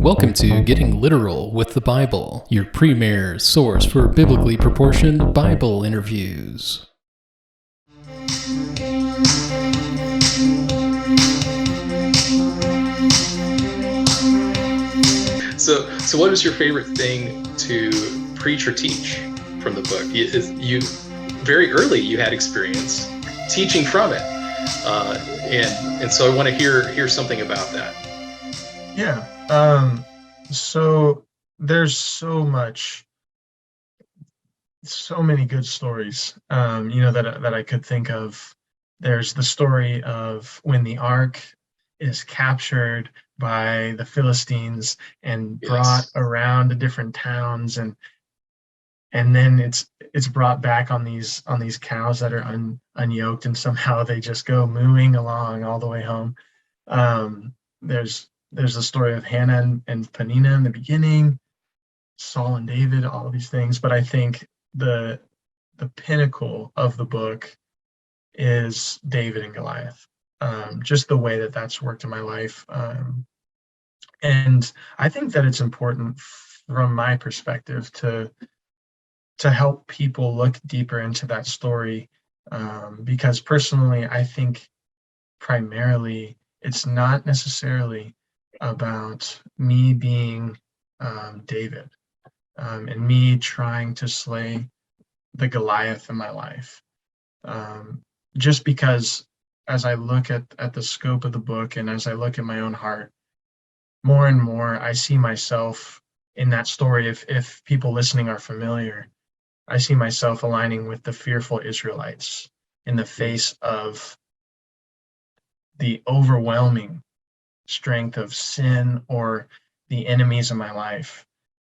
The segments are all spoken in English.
Welcome to Getting Literal with the Bible, your premier source for biblically proportioned Bible interviews. So what is your favorite thing to preach or teach from the book? You very early you had experience teaching from it, and so I want to hear something about that. Yeah. So there's so many good stories, that I could think of. There's the story of when the ark is captured by the Philistines and brought Yes. around to different towns, and then it's brought back on these cows that are unyoked, and somehow they just go mooing along all the way home. There's the story of Hannah and Peninnah in the beginning, Saul and David, all of these things. But I think the pinnacle of the book is David and Goliath. Just the way that that's worked in my life, and I think that it's important from my perspective to help people look deeper into that story, because personally, I think primarily it's not necessarily about me being David, and me trying to slay the Goliath in my life. Just because as I look at the scope of the book and as I look at my own heart, more and more I see myself in that story. If people listening are familiar, I see myself aligning with the fearful Israelites in the face of the overwhelming strength of sin or the enemies of my life,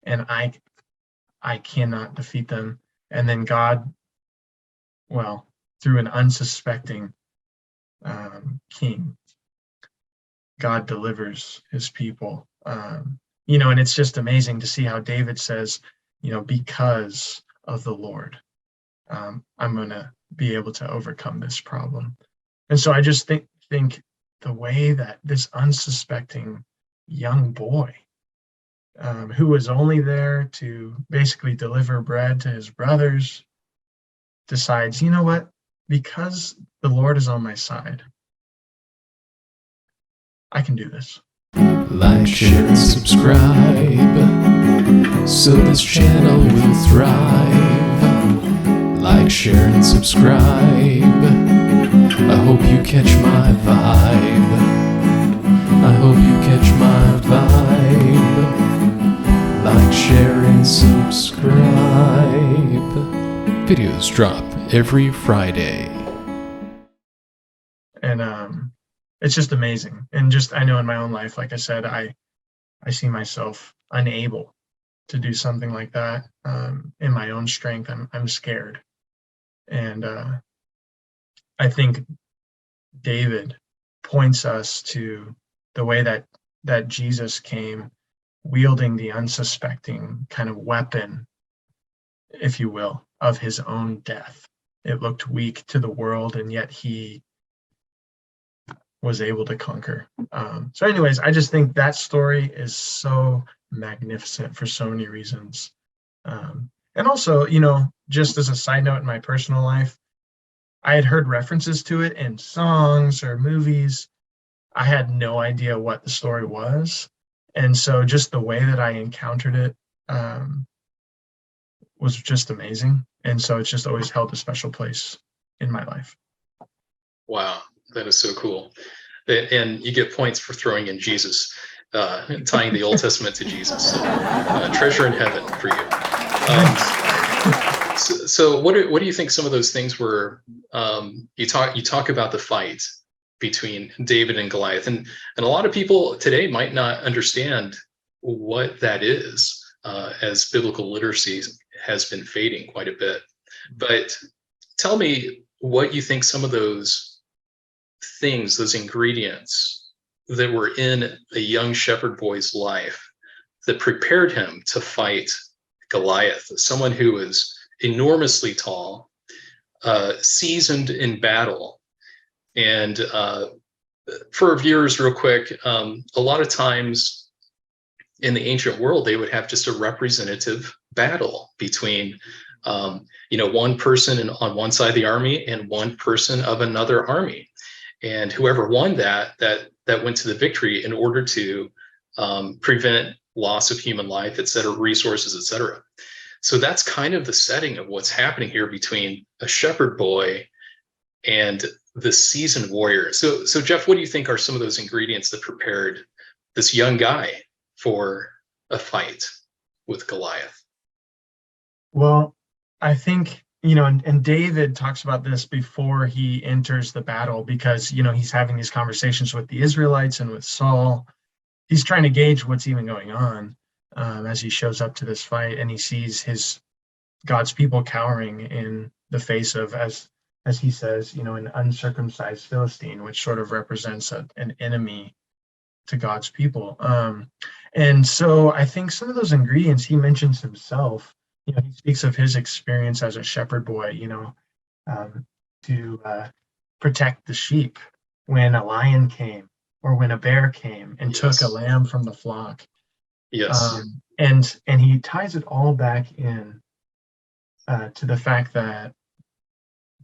and I cannot defeat them. And then God, well, through an unsuspecting king, God delivers his people. And it's just amazing to see how David says, because of the Lord, I'm going to be able to overcome this problem. And so I just think the way that this unsuspecting young boy, who was only there to basically deliver bread to his brothers, decides, you know what, because the Lord is on my side, I can do this. Like, share, and subscribe so this channel will thrive. Like, share, and subscribe. I hope you catch my vibe. I hope you catch my vibe. Like, share, and subscribe. Videos drop every Friday. And it's just amazing. And just, I know in my own life, like I said, I see myself unable to do something like that. In my own strength, I'm scared. And I think David points us to the way that Jesus came wielding the unsuspecting kind of weapon, if you will, of his own death. It looked weak to the world, and yet he was able to conquer. So anyways, I just think that story is so magnificent for so many reasons. And also, just as a side note, in my personal life, I had heard references to it in songs or movies. I had no idea what the story was. And so just the way that I encountered it was just amazing. And so it's just always held a special place in my life. Wow, that is so cool. And you get points for throwing in Jesus, tying the Old Testament to Jesus. So, treasure in heaven for you. So what do you think some of those things were? You talk about the fight between David and Goliath, and a lot of people today might not understand what that is, as biblical literacy has been fading quite a bit. But tell me what you think some of those things, those ingredients that were in a young shepherd boy's life that prepared him to fight Goliath, someone who was enormously tall, seasoned in battle. And for viewers, real quick, a lot of times in the ancient world, they would have just a representative battle between, one person on one side of the army and one person of another army. And whoever won that went to the victory in order to prevent loss of human life, et cetera, resources, et cetera. So that's kind of the setting of what's happening here between a shepherd boy and the seasoned warrior. So Jeff, what do you think are some of those ingredients that prepared this young guy for a fight with Goliath? Well, I think, and David talks about this before he enters the battle, because, he's having these conversations with the Israelites and with Saul. He's trying to gauge what's even going on as he shows up to this fight, and he sees God's people cowering in the face of, as he says, an uncircumcised Philistine, which sort of represents an enemy to God's people. And so I think some of those ingredients he mentions himself. He speaks of his experience as a shepherd boy, to protect the sheep when a lion came or when a bear came and took a lamb from the flock. Yes. And he ties it all back in to the fact that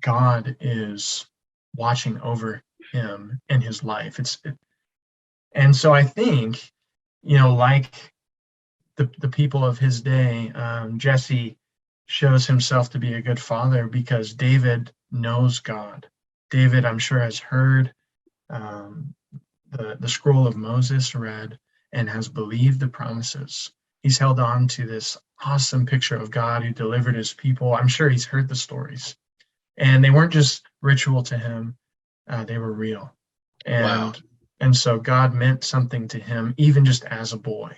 God is watching over him and his life. And so I think, like the people of his day, Jesse shows himself to be a good father because David knows God. David, I'm sure, has heard the scroll of Moses read and has believed the promises. He's held on to this awesome picture of God who delivered his people. I'm sure he's heard the stories. And they weren't just ritual to him, they were real. And so God meant something to him, even just as a boy.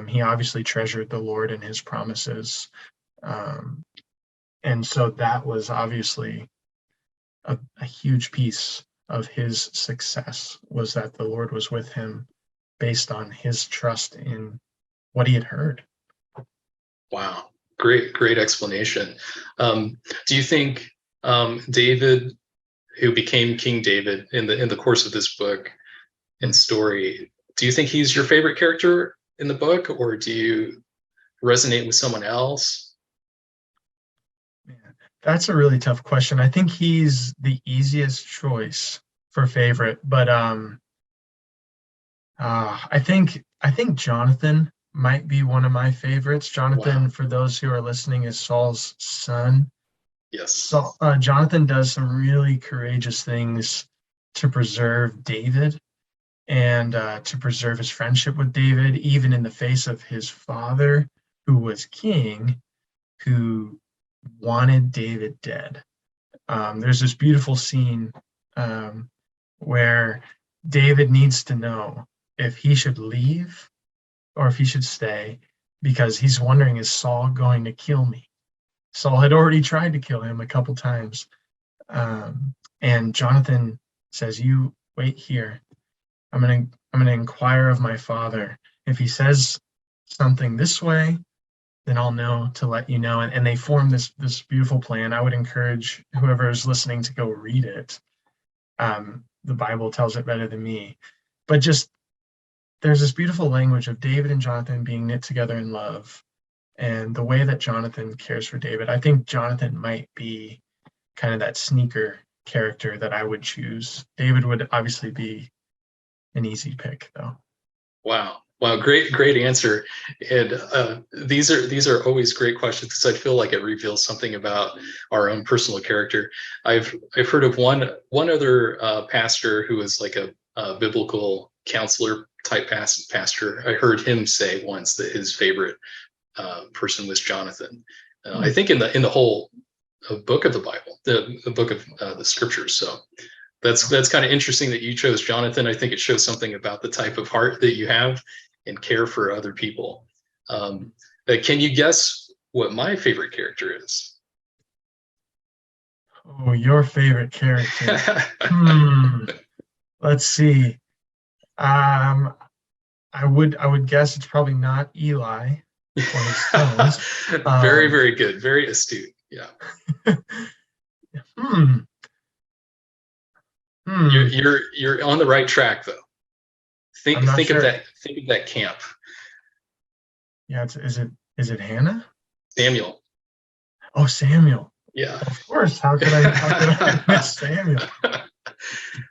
He obviously treasured the Lord and his promises. And so that was obviously a huge piece of his success, was that the Lord was with him based on his trust in what he had heard. Wow. Great explanation. Do you think David, who became King David in the course of this book and story, do you think he's your favorite character in the book, or do you resonate with someone else? Man, that's a really tough question. I think he's the easiest choice for favorite, but I think Jonathan might be one of my favorites. Jonathan, for those who are listening, is Saul's son. Yes. So Jonathan does some really courageous things to preserve David and to preserve his friendship with David, even in the face of his father, who was king, who wanted David dead. There's this beautiful scene where David needs to know if he should leave or if he should stay, because he's wondering, is Saul going to kill me? Saul had already tried to kill him a couple times. And Jonathan says, you wait here. I'm gonna inquire of my father. If he says something this way, then I'll know to let you know. And they form this beautiful plan. I would encourage whoever is listening to go read it. The Bible tells it better than me. But just there's this beautiful language of David and Jonathan being knit together in love, and the way that Jonathan cares for David. I think Jonathan might be kind of that sneaker character that I would choose. David would obviously be an easy pick, though. Wow, great answer. And these are always great questions, because I feel like it reveals something about our own personal character. I've heard of one other pastor who was like a biblical counselor type pastor. I heard him say once that his favorite person was Jonathan. I think in the whole book of the Bible, the book of the scriptures. So that's kind of interesting that you chose Jonathan. I think it shows something about the type of heart that you have and care for other people. Can you guess what my favorite character is? Oh, your favorite character. Let's see. I would guess it's probably not Eli or his sons. Very good. Very astute. Yeah. You're on the right track, though. Think of that camp. Yeah, is it Hannah? Samuel. Oh, Samuel. Yeah. Of course. How could I miss Samuel?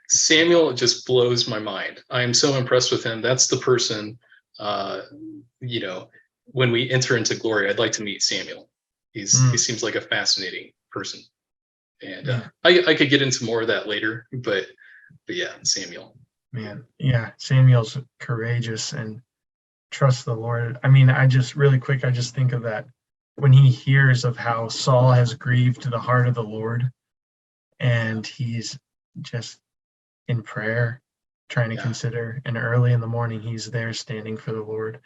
Samuel just blows my mind. I am so impressed with him. That's the person, uh, you know, when we enter into glory, I'd like to meet Samuel. He seems like a fascinating person. And I could get into more of that later, but yeah, Samuel. Man, yeah, Samuel's courageous and trusts the Lord. I mean, I just think of that when he hears of how Saul has grieved the heart of the Lord, and he's just in prayer, trying to consider, and early in the morning he's there standing for the Lord.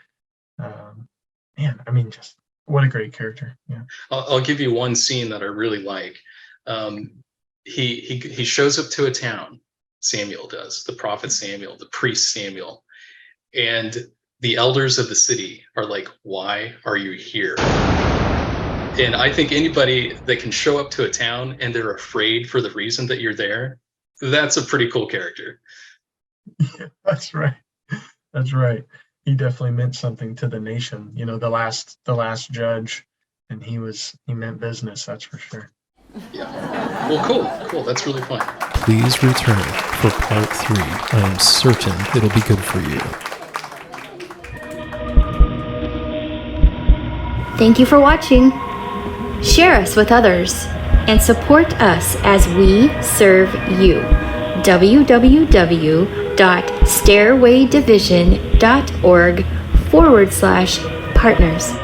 Man, I mean, just what a great character. Yeah. I'll give you one scene that I really like. He shows up to a town. Samuel does, the prophet Samuel, the priest Samuel, and the elders of the city are like, "Why are you here?" And I think anybody that can show up to a town and they're afraid for the reason that you're there, that's a pretty cool character. Yeah, that's right. That's right. He definitely meant something to the nation. You know, the last judge, and he meant business. That's for sure. Yeah. Well, cool. That's really fun. Please return for part 3. I am certain it'll be good for you. Thank you for watching. Share us with others and support us as we serve you. www.stairwaydivision.org/partners.